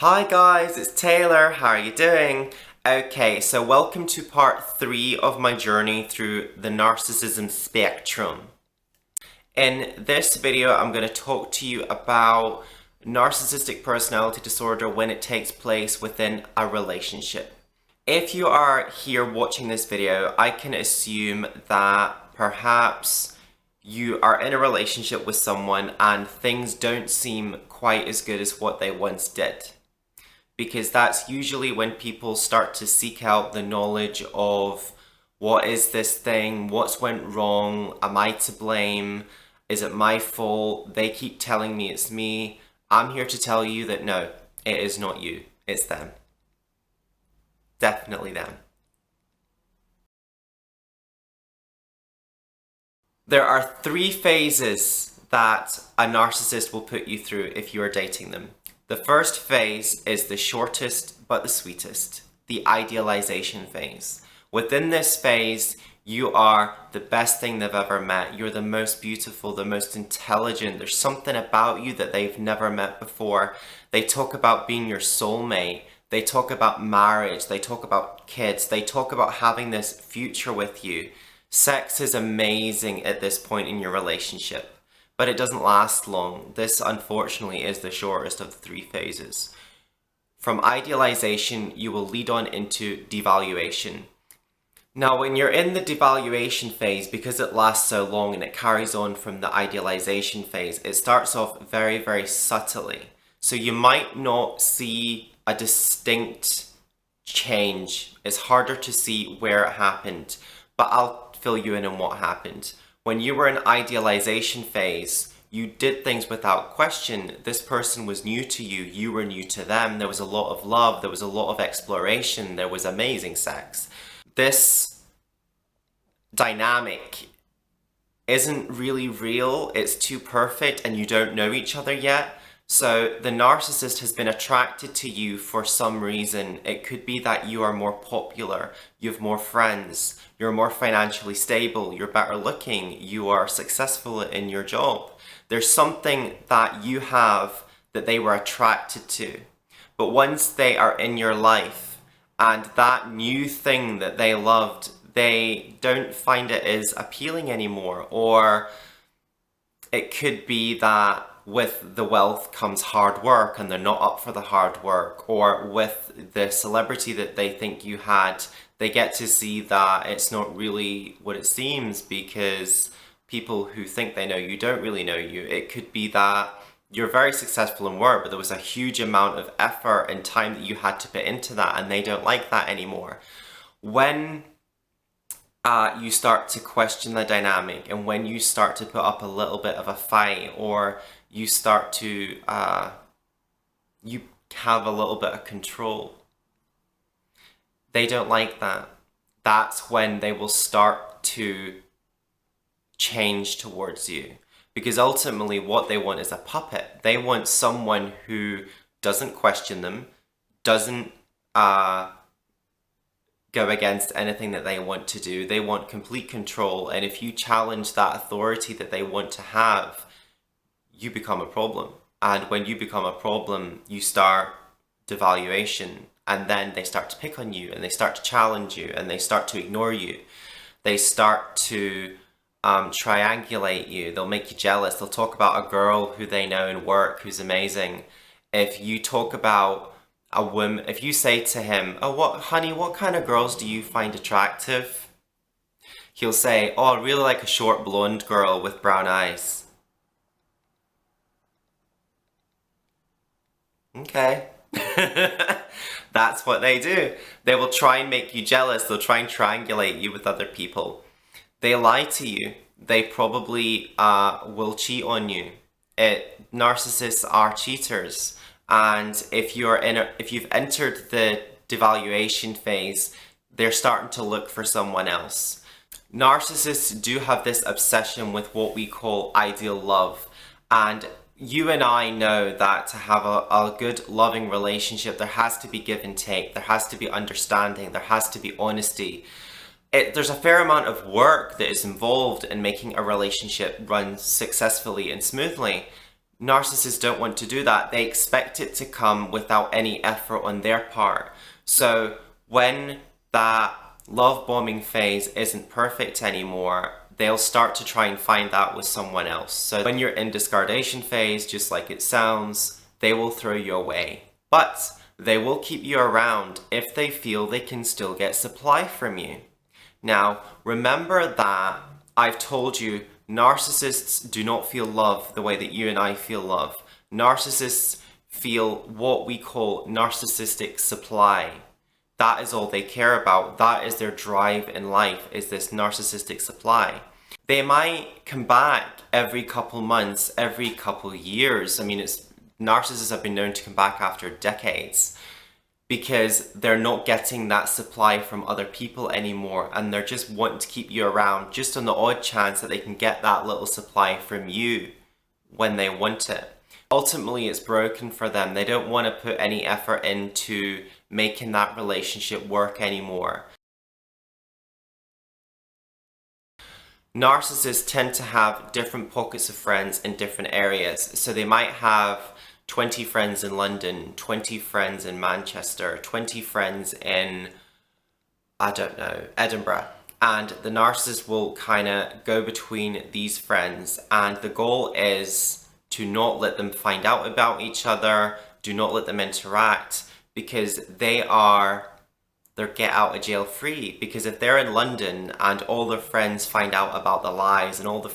Hi guys, it's Taylor. How are you doing? Okay, so welcome to part 3 of my journey through the narcissism spectrum. In this video, I'm going to talk to you about narcissistic personality disorder when it takes place within a relationship. If you are here watching this video, I can assume that perhaps you are in a relationship with someone and things don't seem quite as good as what they once did. Because that's usually when people start to seek out the knowledge of what is this thing, what's went wrong, am I to blame, is it my fault, they keep telling me it's me. I'm here to tell you that no, it is not you, it's them. Definitely them. There are 3 phases that a narcissist will put you through if you are dating them. The first phase is the shortest but the sweetest, the idealization phase. Within this phase, you are the best thing they've ever met. You're the most beautiful, the most intelligent. There's something about you that they've never met before. They talk about being your soulmate. They talk about marriage. They talk about kids. They talk about having this future with you. Sex is amazing at this point in your relationship. But it doesn't last long. This, unfortunately, is the shortest of the 3 phases. From idealization, you will lead on into devaluation. Now, when you're in the devaluation phase, because it lasts so long and it carries on from the idealization phase, it starts off very, very subtly. So you might not see a distinct change. It's harder to see where it happened, but I'll fill you in on what happened. When you were in idealization phase, you did things without question. This person was new to you, you were new to them. There was a lot of love, there was a lot of exploration, there was amazing sex. This dynamic isn't really real, it's too perfect and you don't know each other yet. So the narcissist has been attracted to you for some reason. It could be that you are more popular, you have more friends, you're more financially stable, you're better looking, you are successful in your job. There's something that you have that they were attracted to. But once they are in your life and that new thing that they loved, they don't find it as appealing anymore. Or it could be that with the wealth comes hard work and they're not up for the hard work, or with the celebrity that they think you had, they get to see that it's not really what it seems because people who think they know you don't really know you. It could be that you're very successful in work, but there was a huge amount of effort and time that you had to put into that and they don't like that anymore. When you start to question the dynamic and when you start to put up a little bit of a fight, or you start to, you have a little bit of control, they don't like that. That's when they will start to change towards you. Because ultimately what they want is a puppet. They want someone who doesn't question them, doesn't go against anything that they want to do. They want complete control, and if you challenge that authority that they want to have, you become a problem. And when you become a problem, you start devaluation, and then they start to pick on you, and they start to challenge you, and they start to ignore you. They start to triangulate you. They'll make you jealous. They'll talk about a girl who they know in work who's amazing. If you talk about a woman, if you say to him, "Oh, honey, what kind of girls do you find attractive?" He'll say, "Oh, I really like a short blonde girl with brown eyes." Okay. That's what they do. They will try and make you jealous. They'll try and triangulate you with other people. They lie to you. They probably will cheat on you. Narcissists are cheaters. And if you've entered the devaluation phase, they're starting to look for someone else. Narcissists do have this obsession with what we call ideal love. And you and I know that to have a good, loving relationship, there has to be give and take. There has to be understanding. There has to be honesty. There's a fair amount of work that is involved in making a relationship run successfully and smoothly. Narcissists don't want to do that. They expect it to come without any effort on their part. So when that love bombing phase isn't perfect anymore, they'll start to try and find that with someone else. So when you're in discardation phase, just like it sounds, they will throw you away. But they will keep you around if they feel they can still get supply from you. Now, remember that I've told you narcissists do not feel love the way that you and I feel love. Narcissists feel what we call narcissistic supply. That is all they care about. That is their drive in life, is this narcissistic supply. They might come back every couple months, every couple years. I mean, narcissists have been known to come back after decades because they're not getting that supply from other people anymore, and they're just wanting to keep you around just on the odd chance that they can get that little supply from you when they want it. Ultimately, it's broken for them. They don't want to put any effort into making that relationship work anymore. Narcissists tend to have different pockets of friends in different areas. So they might have 20 friends in London, 20 friends in Manchester, 20 friends in, I don't know, Edinburgh. And the narcissist will kind of go between these friends, and the goal is to not let them find out about each other, do not let them interact, because they're get out of jail free. Because if they're in London and all their friends find out about the lies and all the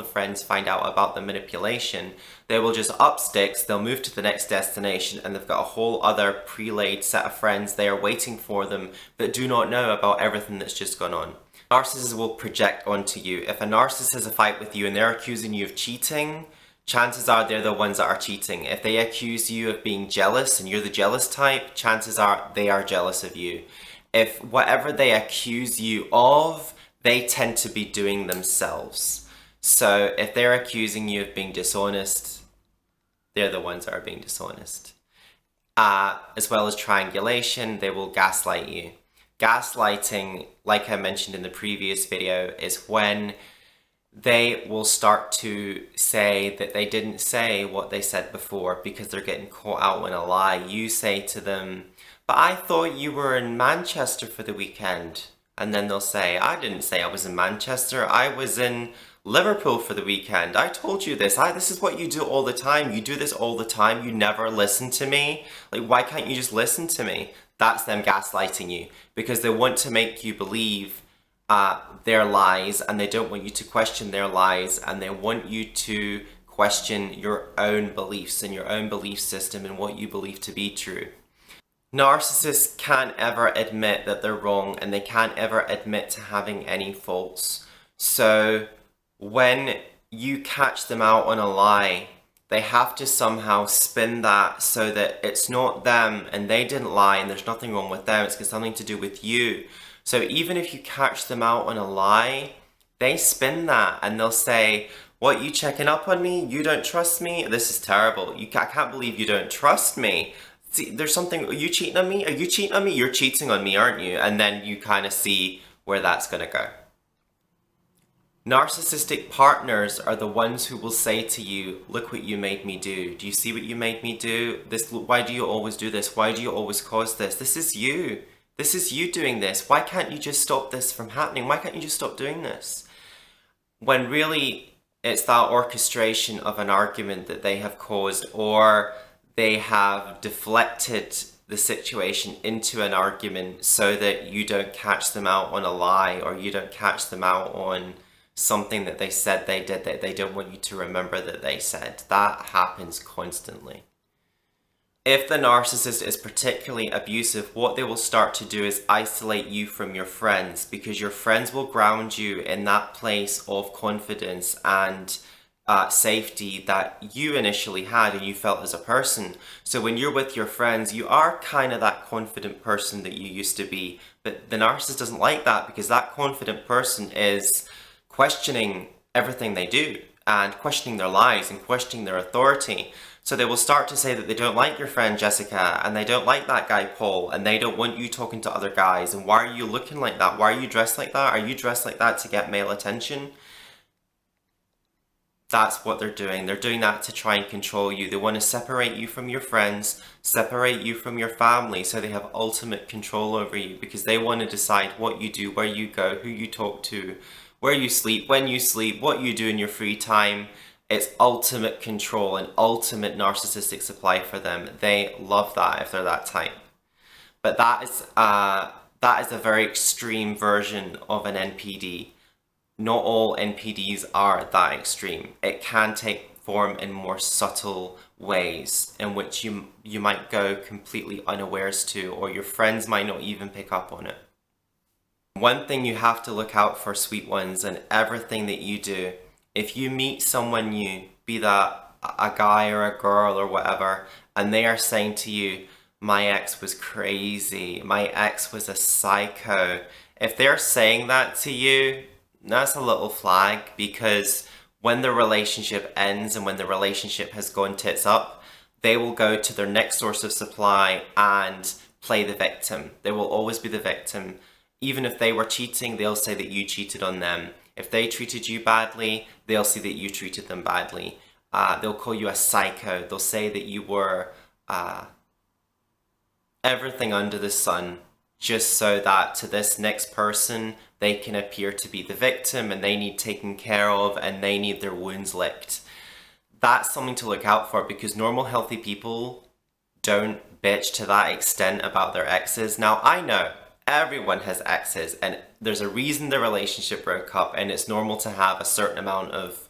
friends find out about the manipulation, they will just up sticks, they'll move to the next destination, and they've got a whole other pre-laid set of friends there waiting for them that do not know about everything that's just gone on. Narcissists will project onto you. If a narcissist has a fight with you and they're accusing you of cheating, chances are they're the ones that are cheating. If they accuse you of being jealous and you're the jealous type, chances are they are jealous of you. If whatever they accuse you of, they tend to be doing themselves. So if they're accusing you of being dishonest, they're the ones that are being dishonest. As well as triangulation, they will gaslight you. Gaslighting, like I mentioned in the previous video, is when they will start to say that they didn't say what they said before because they're getting caught out in a lie. You say to them, "But I thought you were in Manchester for the weekend." And then they'll say, "I didn't say I was in Manchester. I was in Liverpool for the weekend. I told you this. This is what you do all the time. You do this all the time. You never listen to me. Like, why can't you just listen to me?" That's them gaslighting you, because they want to make you believe their lies, and they don't want you to question their lies, and they want you to question your own beliefs and your own belief system and what you believe to be true. Narcissists can't ever admit that they're wrong, and they can't ever admit to having any faults. So when you catch them out on a lie, they have to somehow spin that so that it's not them and they didn't lie and there's nothing wrong with them, it's got something to do with you. So even if you catch them out on a lie, they spin that and they'll say, "What, you checking up on me? You don't trust me? This is terrible. I can't believe you don't trust me. See, there's something, are you cheating on me? Are you cheating on me? You're cheating on me, aren't you?" And then you kind of see where that's going to go. Narcissistic partners are the ones who will say to you, "Look what you made me do. Do you see what you made me do? Why do you always do this? Why do you always cause this? This is you. This is you doing this. Why can't you just stop this from happening? Why can't you just stop doing this?" When really it's that orchestration of an argument that they have caused, or they have deflected the situation into an argument so that you don't catch them out on a lie, or you don't catch them out on something that they said they did that they don't want you to remember that they said. That happens constantly. If the narcissist is particularly abusive, what they will start to do is isolate you from your friends, because your friends will ground you in that place of confidence and safety that you initially had and you felt as a person. So when you're with your friends, you are kind of that confident person that you used to be. But the narcissist doesn't like that, because that confident person is questioning everything they do and questioning their lies and questioning their authority. So they will start to say that they don't like your friend Jessica, and they don't like that guy Paul, and they don't want you talking to other guys. And why are you looking like that? Why are you dressed like that? Are you dressed like that to get male attention? That's what they're doing. They're doing that to try and control you. They want to separate you from your friends, separate you from your family, so they have ultimate control over you because they want to decide what you do, where you go, who you talk to, where you sleep, when you sleep, what you do in your free time. It's ultimate control and ultimate narcissistic supply for them. They love that if they're that type. But that is a very extreme version of an NPD. Not all NPDs are that extreme. It can take form in more subtle ways in which you might go completely unawares to, or your friends might not even pick up on it. One thing you have to look out for, sweet ones, in everything that you do, if you meet someone new, be that a guy or a girl or whatever, and they are saying to you, my ex was crazy, my ex was a psycho. If they're saying that to you, that's a little flag, because when the relationship ends and when the relationship has gone tits up, they will go to their next source of supply and play the victim. They will always be the victim. Even if they were cheating, they'll say that you cheated on them. If they treated you badly, they'll say that you treated them badly. They'll call you a psycho. They'll say that you were everything under the sun, just so that to this next person, they can appear to be the victim and they need taken care of and they need their wounds licked. That's something to look out for, because normal, healthy people don't bitch to that extent about their exes. Now, I know everyone has exes and there's a reason the relationship broke up, and it's normal to have a certain amount of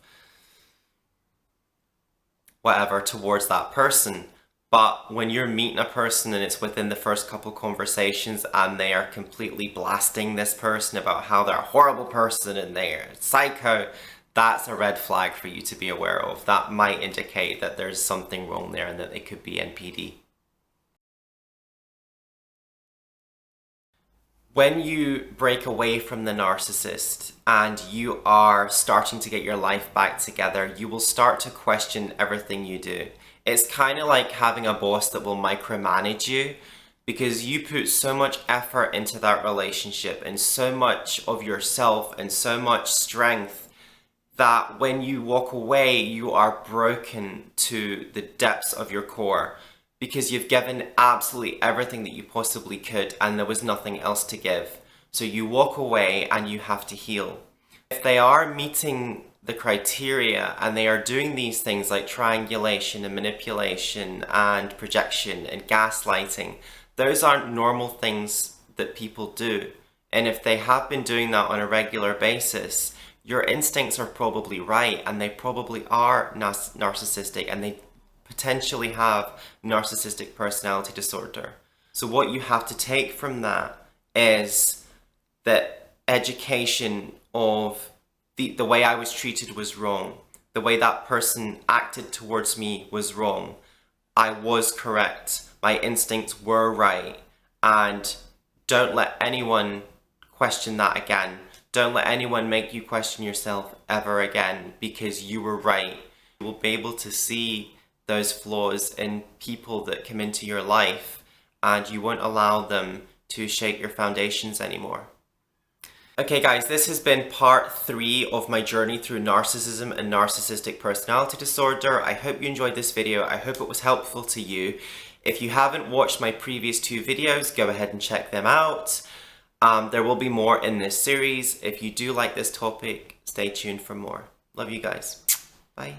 whatever towards that person. But when you're meeting a person and it's within the first couple conversations and they are completely blasting this person about how they're a horrible person and they're a psycho, that's a red flag for you to be aware of. That might indicate that there's something wrong there and that they could be NPD. When you break away from the narcissist and you are starting to get your life back together, you will start to question everything you do. It's kind of like having a boss that will micromanage you, because you put so much effort into that relationship and so much of yourself and so much strength that when you walk away, you are broken to the depths of your core, because you've given absolutely everything that you possibly could and there was nothing else to give. So you walk away and you have to heal. If they are meeting the criteria and they are doing these things like triangulation and manipulation and projection and gaslighting, those aren't normal things that people do. And if they have been doing that on a regular basis, your instincts are probably right and they probably are narcissistic and they potentially have narcissistic personality disorder. So what you have to take from that is that education of the way I was treated was wrong. The way that person acted towards me was wrong. I was correct. My instincts were right. And don't let anyone question that again. Don't let anyone make you question yourself ever again, because you were right. You will be able to see those flaws in people that come into your life, and you won't allow them to shake your foundations anymore. Okay guys, this has been part 3 of my journey through narcissism and narcissistic personality disorder. I hope you enjoyed this video. I hope it was helpful to you. If you haven't watched my previous 2 videos, go ahead and check them out. There will be more in this series. If you do like this topic, stay tuned for more. Love you guys. Bye.